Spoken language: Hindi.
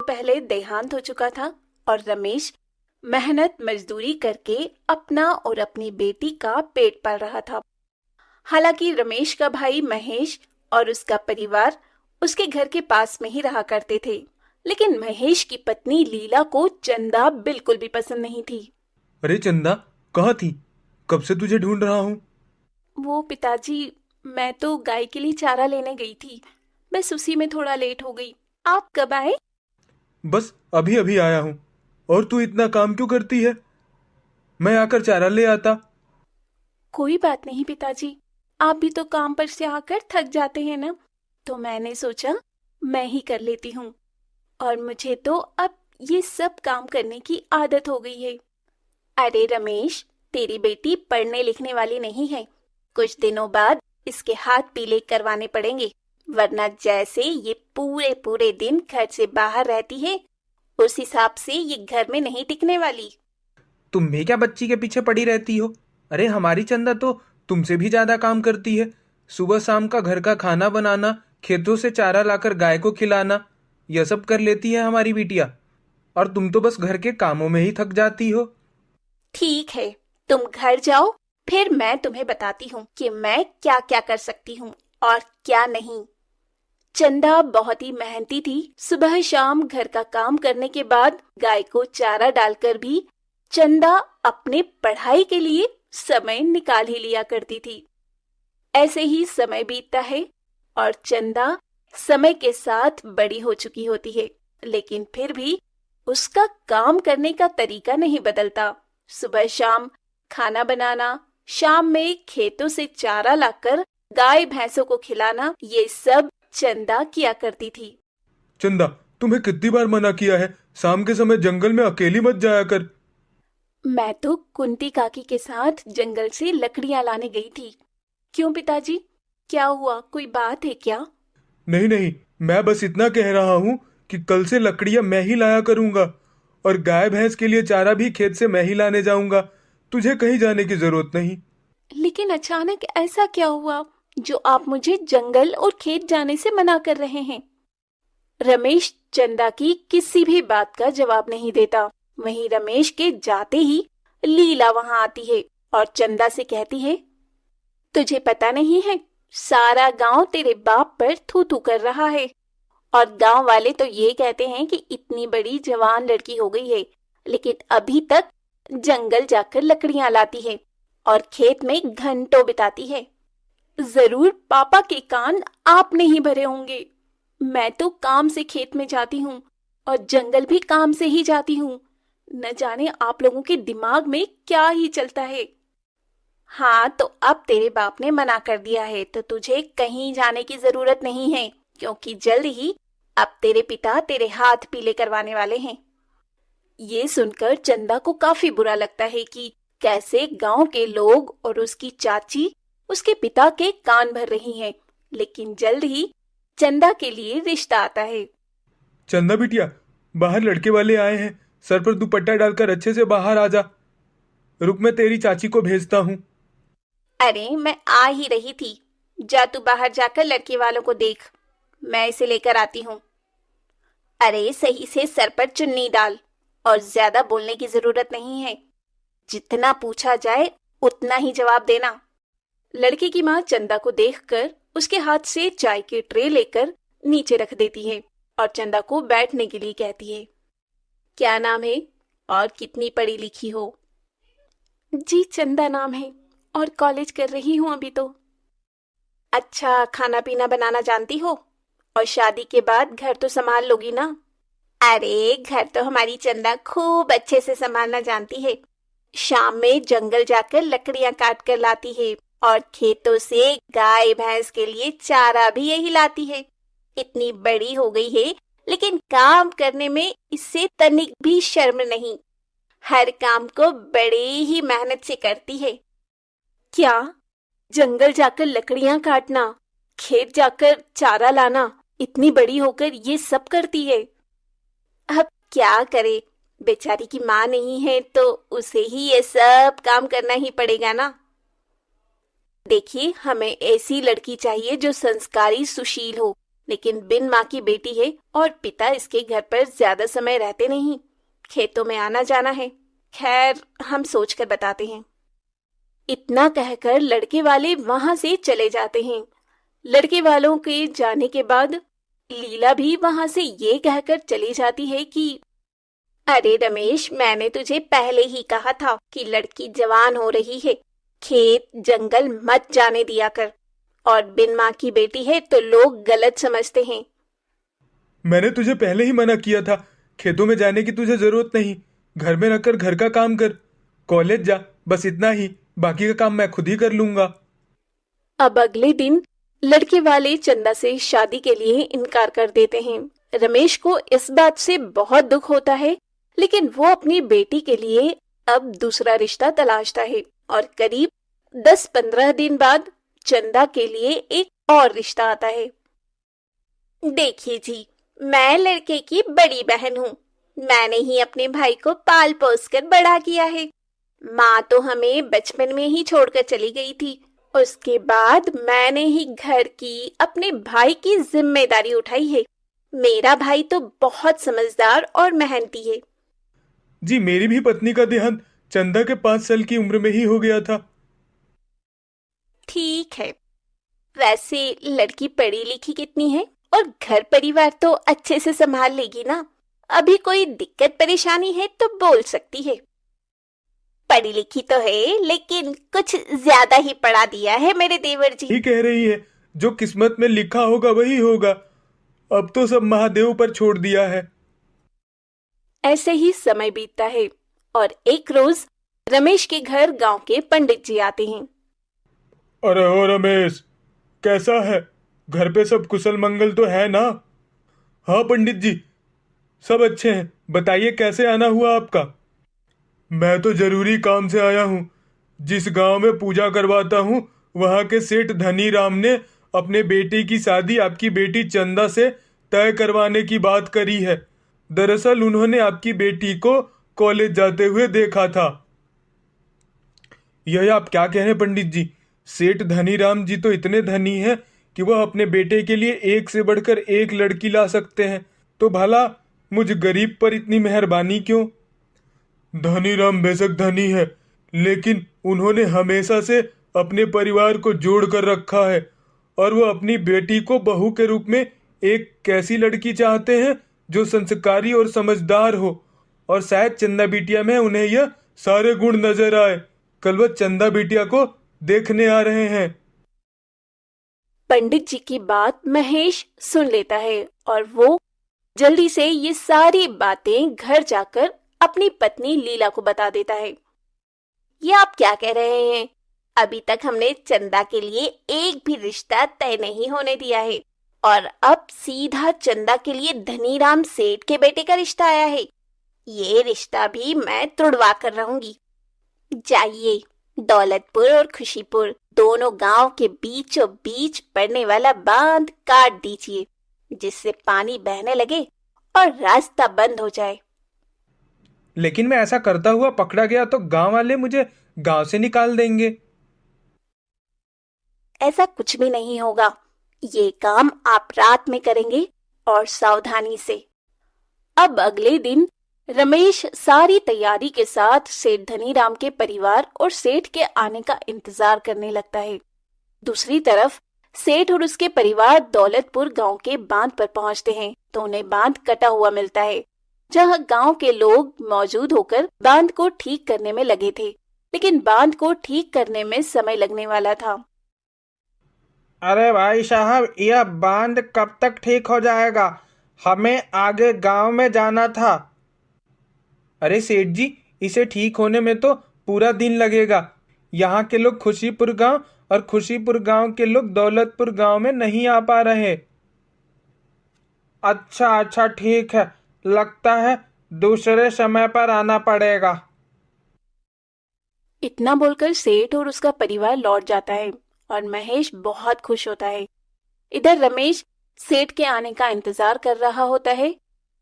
पहले देहांत हो चुका था और रमेश मेहनत मजदूरी करके अपना और अपनी बेटी का पेट पाल रहा था। हालांकि रमेश का भाई महेश और उसका परिवार उसके घर के पास में ही रहा करते थे, लेकिन महेश की पत्नी लीला को चंदा बिल्कुल भी पसंद नहीं थी। अरे चंदा, कहाँ थी? कब से तुझे ढूंढ रहा हूँ। वो पिताजी, मैं तो गाय के लिए चारा लेने गई थी, बस उसी में थोड़ा लेट हो गई। आप कब आए? बस अभी अभी आया हूँ। और तू इतना काम क्यों करती है? मैं आकर चारा ले आता। कोई बात नहीं पिताजी, आप भी तो काम पर से आकर थक जाते हैं ना, तो मैंने सोचा मैं ही कर लेती हूँ। और मुझे तो अब ये सब काम करने की आदत हो गई है। अरे रमेश, तेरी बेटी पढ़ने लिखने वाली नहीं है। कुछ दिनों बाद इसके हाथ पीले करवाने पड़ेंगे, वरना जैसे ये पूरे पूरे दिन घर से बाहर रहती है, उस हिसाब से ये घर में नहीं टिकने वाली। तुम भी क्या बच्ची के पीछे पड़ी रहती हो? अरे हमारी चंदा तो तुमसे भी ज्यादा काम करती है। सुबह शाम का घर का खाना बनाना, खेतों से चारा लाकर गाय को खिलाना, यह सब कर लेती है हमारी बिटिया। और तुम तो बस घर के कामों में ही थक जाती हो। ठीक है, तुम घर जाओ, फिर मैं तुम्हें बताती हूँ कि मैं क्या क्या कर सकती हूँ और क्या नहीं। चंदा बहुत ही मेहनती थी। सुबह शाम घर का काम करने के बाद गाय को चारा डालकर भी चंदा अपने पढ़ाई के लिए समय निकाल ही लिया करती थी। ऐसे ही समय बीतता है और चंदा समय के साथ बड़ी हो चुकी होती है, लेकिन फिर भी उसका काम करने का तरीका नहीं बदलता। सुबह शाम खाना बनाना, शाम में खेतों से चारा लाकर गाय भैंसों को खिलाना, ये सब चंदा किया करती थी। चंदा, तुम्हें कितनी बार मना किया है, शाम के समय जंगल में अकेली मत जाया कर। मैं तो कुंती काकी के साथ जंगल से लकड़ियां लाने गई थी। क्यों पिताजी, क्या हुआ, कोई बात है क्या? नहीं नहीं, मैं बस इतना कह रहा हूँ कि कल से लकड़ियां मैं ही लाया करूंगा। और गाय भैंस के लिए चारा भी खेत से मैं ही लाने जाऊंगा। तुझे कहीं जाने की जरूरत नहीं। लेकिन अचानक ऐसा क्या हुआ जो आप मुझे जंगल और खेत जाने से मना कर रहे हैं? रमेश चंदा की किसी भी बात का जवाब नहीं देता। वहीं रमेश के जाते ही लीला वहां आती है और चंदा से कहती है, तुझे पता नहीं है, सारा गांव तेरे बाप पर थू थू कर रहा है। और गांव वाले तो ये कहते हैं कि इतनी बड़ी जवान लड़की हो गई है, लेकिन अभी तक जंगल जाकर लकड़ियां लाती है और खेत में घंटों बिताती है। जरूर पापा के कान आपने ही भरे होंगे। मैं तो काम से खेत में जाती हूँ और जंगल भी काम से ही जाती हूँ। न जाने आप लोगों के दिमाग में क्या ही चलता है। हाँ, तो अब तेरे बाप ने मना कर दिया है तो तुझे कहीं जाने की जरूरत नहीं है, क्योंकि जल्द ही अब तेरे पिता तेरे हाथ पीले करवाने वाले हैं। ये सुनकर चंदा को काफी बुरा लगता है कि कैसे गांव के लोग और उसकी चाची उसके पिता के कान भर रही हैं, लेकिन जल्द ही चंदा के लिए रिश्ता आता है। चंदा बिटिया, बाहर लड़के वाले आए हैं। सर पर दुपट्टा डालकर अच्छे से बाहर आ जा। रुक, मैं तेरी चाची को भेजता हूँ। अरे मैं आ ही रही थी, जा तू बाहर जाकर लड़के वालों को देख, मैं इसे लेकर आती हूँ। अरे सही से सर पर चुन्नी डाल और ज्यादा बोलने की जरूरत नहीं है। जितना पूछा जाए उतना ही जवाब देना। लड़के की माँ चंदा को देखकर उसके हाथ से चाय की ट्रे लेकर नीचे रख देती है और चंदा को बैठने के लिए कहती है। क्या नाम है और कितनी पढ़ी लिखी हो? जी चंदा नाम है और कॉलेज कर रही हूँ अभी तो। अच्छा, खाना पीना बनाना जानती हो और शादी के बाद घर तो संभाल लोगी ना? अरे घर तो हमारी चंदा खूब अच्छे से संभालना जानती है। शाम में जंगल जाकर लकड़ियां काट कर लाती है और खेतों से गाय भैंस के लिए चारा भी यही लाती है। इतनी बड़ी हो गई है, लेकिन काम करने में इससे तनिक भी शर्म नहीं। हर काम को बड़ी ही मेहनत से करती है। क्या? जंगल जाकर लकड़ियां काटना, खेत जाकर चारा लाना, इतनी बड़ी होकर ये सब करती है? अब क्या करे, बेचारी की माँ नहीं है तो उसे ही ये सब काम करना ही पड़ेगा ना। देखिए, हमें ऐसी लड़की चाहिए जो संस्कारी सुशील हो, लेकिन बिन माँ की बेटी है और पिता इसके घर पर ज्यादा समय रहते नहीं, खेतों में आना जाना है। खैर, हम सोच कर बताते हैं। इतना कहकर लड़के वाले वहां से चले जाते हैं। लड़के वालों के जाने के बाद लीला भी वहां से ये कहकर चली जाती है कि अरे रमेश, मैंने तुझे पहले ही कहा था कि लड़की जवान हो रही है, खेत जंगल मत जाने दिया कर। और बिन माँ की बेटी है तो लोग गलत समझते हैं। मैंने तुझे पहले ही मना किया था, खेतों में जाने की तुझे जरूरत नहीं। घर में रहकर घर का काम कर, कॉलेज जा, बस इतना ही। बाकी का काम मैं खुद ही कर लूंगा। अब अगले दिन लड़के वाले चंदा से शादी के लिए इनकार कर देते हैं। रमेश को इस बात से बहुत दुख होता है, लेकिन वो अपनी बेटी के लिए अब दूसरा रिश्ता तलाशता है और करीब 10-15 दिन बाद चंदा के लिए एक और रिश्ता आता है। देखिए जी, मैं लड़के की बड़ी बहन हूँ। मैंने ही अपने भाई को पाल पोस कर बड़ा किया है। माँ तो हमें बचपन में ही छोड़कर चली गई थी। उसके बाद मैंने ही घर की अपने भाई की जिम्मेदारी उठाई है। मेरा भाई तो बहुत समझदार और मेहनती है। जी, मेरी भी पत्नी का देहांत चंदा के 5 साल की उम्र में ही हो गया था। ठीक है, वैसे लड़की पढ़ी लिखी कितनी है और घर परिवार तो अच्छे से संभाल लेगी ना? अभी कोई दिक्कत परेशानी है तो बोल सकती है। पढ़ी लिखी तो है, लेकिन कुछ ज्यादा ही पढ़ा दिया है मेरे देवर जी। ही कह रही है, जो किस्मत में लिखा होगा वही होगा। अब तो सब महादेव पर छोड़ दिया है। ऐसे ही समय बीतता है और एक रोज रमेश के घर गांव के पंडित जी आते हैं। अरे ओ रमेश, कैसा है? घर पे सब कुशल मंगल तो है ना? हाँ पंडित जी, सब अच्छे हैं। बताइए कैसे आना हुआ आपका? मैं तो जरूरी काम से आया हूँ। जिस गांव में पूजा करवाता हूँ, वहाँ के सेठ धनी राम ने अपने बेटे की शादी आपकी बेटी चंदा से तय करवाने की बात करी है। दरअसल उन्होंने आपकी बेटी को कॉलेज जाते हुए देखा था। यह आप क्या कह रहे हैं पंडित जी? सेठ धनीराम जी तो इतने धनी हैं कि वह अपने बेटे के लिए एक से बढ़कर एक लड़की ला सकते हैं। तो भला मुझ गरीब पर इतनी मेहरबानी क्यों? धनीराम बेशक धनी है, लेकिन उन्होंने हमेशा से अपने परिवार को जोड़ कर रखा है और वो अपनी बेटी को बहू के रूप में एक कैसी लड़की चाहते हैं जो संस्कारी और समझदार हो। और शायद चंदा बिटिया में उन्हें यह सारे गुण नजर आए। कल वह चंदा बिटिया को देखने आ रहे हैं। पंडित जी की बात महेश सुन लेता है और वो जल्दी से ये सारी बातें घर जाकर अपनी पत्नी लीला को बता देता है। ये आप क्या कह रहे हैं? अभी तक हमने चंदा के लिए एक भी रिश्ता तय नहीं होने दिया है और अब सीधा चंदा के लिए धनीराम सेठ के बेटे का रिश्ता आया है। ये रिश्ता भी मैं तुड़वा कर रहूंगी। जाइए, दौलतपुर और खुशीपुर दोनों गांव के बीचों बीच पड़ने वाला बांध काट दीजिए, जिससे पानी बहने लगे और रास्ता बंद हो जाए। लेकिन मैं ऐसा करता हुआ पकड़ा गया तो गांव वाले मुझे गांव से निकाल देंगे। ऐसा कुछ भी नहीं होगा। ये काम आप रात में करेंगे और सावधानी से। अब अगले दिन रमेश सारी तैयारी के साथ सेठ धनीराम के परिवार और सेठ के आने का इंतजार करने लगता है। दूसरी तरफ सेठ और उसके परिवार दौलतपुर गांव के बांध पर पहुंचते हैं तो उन्हें बांध कटा हुआ मिलता है, जहां गांव के लोग मौजूद होकर बांध को ठीक करने में लगे थे, लेकिन बांध को ठीक करने में समय लगने वाला था। अरे भाई साहब, यह बांध कब तक ठीक हो जाएगा? हमें आगे गांव में जाना था। अरे सेठ जी, इसे ठीक होने में तो पूरा दिन लगेगा। यहाँ के लोग खुशीपुर गांव और खुशीपुर गांव के लोग दौलतपुर गांव में नहीं आ पा रहे। अच्छा अच्छा, ठीक है। लगता है दूसरे समय पर आना पड़ेगा। इतना बोलकर सेठ और उसका परिवार लौट जाता है और महेश बहुत खुश होता है। इधर रमेश सेठ के आने का इंतजार कर रहा होता है